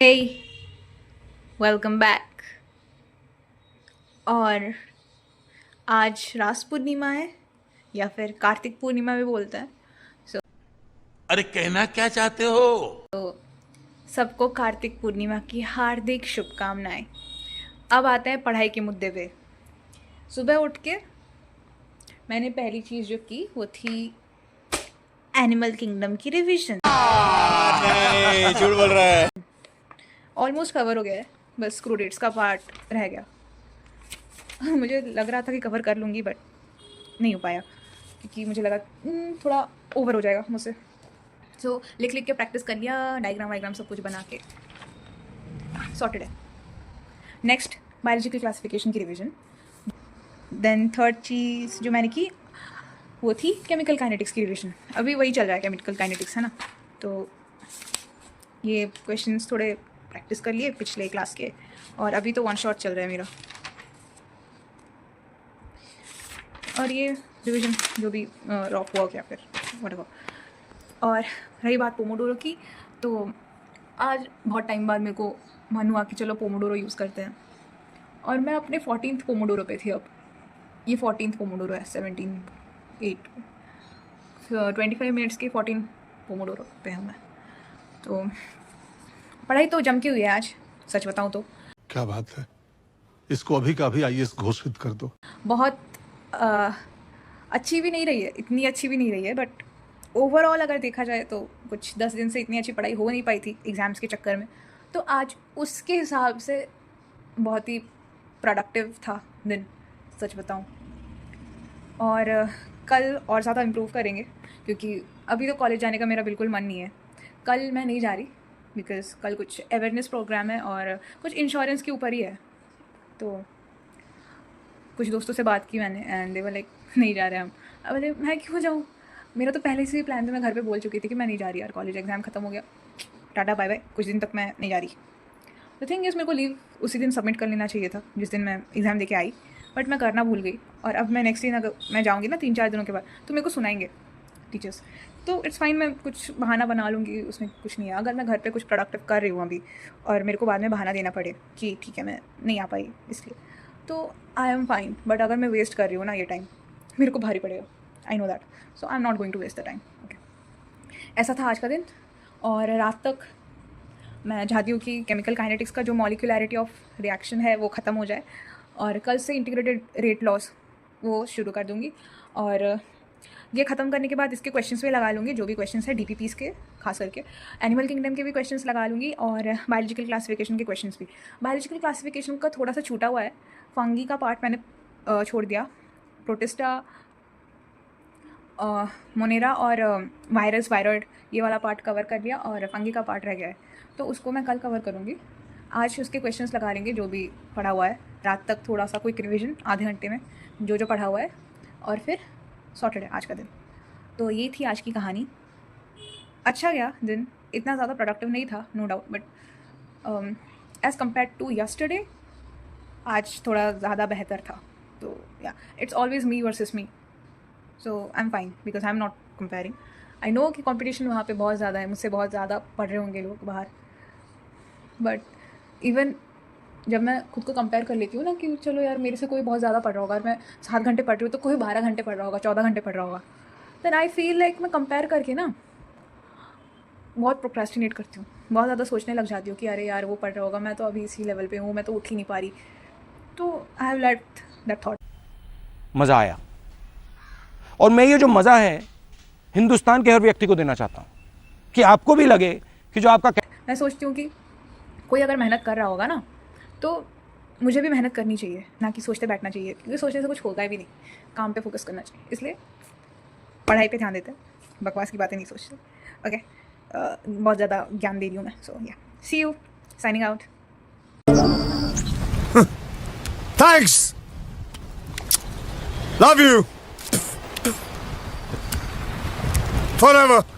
Hey, welcome back. और आज रास पूर्णिमा है या फिर कार्तिक पूर्णिमा भी बोलते हैं। अरे कहना क्या चाहते हो? सबको कार्तिक पूर्णिमा की हार्दिक शुभकामनाएं। अब आते हैं पढ़ाई के मुद्दे पे। सुबह उठ के मैंने पहली चीज़ जो की वो थी एनिमल किंगडम की रिवीजन। नहीं, झूठ बोल रहा है। ऑलमोस्ट कवर हो गया है, बस क्रूडेट्स का पार्ट रह गया। मुझे लग रहा था कि कवर कर लूँगी बट नहीं हो पाया क्योंकि मुझे लगा थोड़ा ओवर हो जाएगा मुझसे। सो लिख लिख के प्रैक्टिस कर लिया, डायग्राम वाइग्राम सब कुछ बना के सॉर्टेड है। नेक्स्ट बायोलॉजिकल क्लासिफिकेशन की रिवीजन। देन थर्ड चीज़ जो मैंने की वो थी केमिकल काइनेटिक्स की रिवीजन। अभी वही चल रहा है, केमिकल काइनेटिक्स है ना, तो ये क्वेश्चंस थोड़े प्रैक्टिस कर लिए पिछले क्लास के, और अभी तो वन शॉट चल रहा है मेरा। और ये रिवीजन जो भी रॉक वॉक या फिर व्हाटएवर। और रही बात पोमोडोरो की, तो आज बहुत टाइम बाद मेरे को मन हुआ कि चलो पोमोडोरो यूज़ करते हैं, और मैं अपने 14th पोमोडोरो पे थी। अब ये 14th पोमोडोरो है, 25 मिनट्स के 14 पोमोडोरो पे हूँ मैं। तो पढ़ाई तो जम की हुई है आज, सच बताऊँ तो। क्या बात है, इसको अभी का अभी आईएएस घोषित कर दो। बहुत अच्छी भी नहीं रही है, इतनी अच्छी भी नहीं रही है, बट ओवरऑल अगर देखा जाए तो कुछ 10 दिन से इतनी अच्छी पढ़ाई हो नहीं पाई थी एग्ज़ाम्स के चक्कर में। तो आज उसके हिसाब से बहुत ही प्रोडक्टिव था दिन, सच बताऊं। और कल और ज़्यादा इम्प्रूव करेंगे क्योंकि अभी तो कॉलेज जाने का मेरा बिल्कुल मन नहीं है। कल मैं नहीं जा रही बिकॉज़ कल कुछ अवेयरनेस प्रोग्राम है और कुछ इंश्योरेंस के ऊपर ही है। तो कुछ दोस्तों से बात की मैंने एंड दे वर लाइक नहीं जा रहे हम। अब बोले मैं क्यों जाऊँ, मेरा तो पहले से ही प्लान था। मैं घर पे बोल चुकी थी कि मैं नहीं जा रही यार, कॉलेज एग्ज़ाम ख़त्म हो गया, टाटा बाय बाय, कुछ दिन तक मैं नहीं जा रही। द थिंग इज़ मेरे को लीव उसी दिन सबमिट कर लेना चाहिए था जिस दिन मैं एग्ज़ाम दे के आई, बट मैं करना भूल गई। और अब मैं नेक्स्ट दिन अगर मैं जाऊँगी ना 3-4 दिनों के बाद, तो मेरे को सुनाएंगे टीचर्स। तो इट्स फाइन, मैं कुछ बहाना बना लूँगी, उसमें कुछ नहीं है। अगर मैं घर पे कुछ प्रोडक्टिव कर रही हूँ अभी और मेरे को बाद में बहाना देना पड़े कि ठीक है मैं नहीं आ पाई इसलिए, तो आई एम फाइन। बट अगर मैं वेस्ट कर रही हूँ ना ये टाइम, मेरे को भारी पड़ेगा, I know that. So I am not going to waste the time. Okay, ऐसा था आज का दिन। और रात तक मैं चाहती हूँ कि केमिकल काइनेटिक्स का जो मॉलिक्यूलैरिटी ऑफ रिएक्शन है वो ख़त्म हो जाए, और कल से इंटीग्रेटेड रेट लॉस वो शुरू कर दूँगी। और ये ख़त्म करने के बाद इसके क्वेश्चंस भी लगा लूँगी, जो भी क्वेश्चंस है डीपीपीज़ के, खास करके एनिमल किंगडम के भी क्वेश्चंस लगा लूँगी, और बायोलॉजिकल क्लासिफिकेशन के क्वेश्चंस भी। बायोलॉजिकल क्लासिफिकेशन का थोड़ा सा छूटा हुआ है, फंगी का पार्ट मैंने छोड़ दिया, प्रोटिस्टा, मोनेरा और वायरस वायरॉइड ये वाला पार्ट कवर कर लिया, और फंगी का पार्ट रह गया है, तो उसको मैं कल कवर करूँगी। आज उसके क्वेश्चंस लगा लेंगे जो भी पढ़ा हुआ है, रात तक थोड़ा सा क्विक रिवीजन आधे घंटे में जो जो पढ़ा हुआ है, और फिर सॉर्टेड है आज का दिन। तो ये थी आज की कहानी। अच्छा गया दिन, इतना ज़्यादा प्रोडक्टिव नहीं था no doubt, but as compare to yesterday आज थोड़ा ज़्यादा बेहतर था। तो yeah it's always me versus me, so I am fine because I am not comparing. I know कि कंपटीशन वहाँ पे बहुत ज़्यादा है, मुझसे बहुत ज़्यादा पढ़ रहे होंगे लोग बाहर, बट इवन जब मैं खुद को कंपेयर कर लेती हूँ ना कि चलो यार मेरे से कोई बहुत ज़्यादा पढ़ रहा होगा, और मैं 7 घंटे पढ़ रही हूँ तो कोई 12 घंटे पढ़ रहा होगा, 14 घंटे पढ़ रहा होगा, देन आई फील लाइक मैं कंपेयर करके ना बहुत प्रोक्रेस्टिनेट करती हूँ, बहुत ज़्यादा सोचने लग जाती हूँ कि अरे यार वो पढ़ रहा होगा, मैं तो अभी इसी लेवल पे हूँ, मैं तो उठ ही नहीं पा रही। तो I have let that thought. मज़ा आया, और मैं ये जो मज़ा है हिंदुस्तान के हर व्यक्ति को देना चाहता हूँ कि आपको भी लगे कि जो आपका मैं सोचती हूँ कि कोई अगर मेहनत कर रहा होगा ना तो मुझे भी मेहनत करनी चाहिए, ना कि सोचते बैठना चाहिए, क्योंकि सोचने से कुछ होगा भी नहीं, काम पे फोकस करना चाहिए। इसलिए पढ़ाई पे ध्यान देते हैं, बकवास की बातें नहीं सोचते। ओके, बहुत ज़्यादा ज्ञान दे रही हूँ मैं। So yeah see you, signing out. Thanks, love you forever.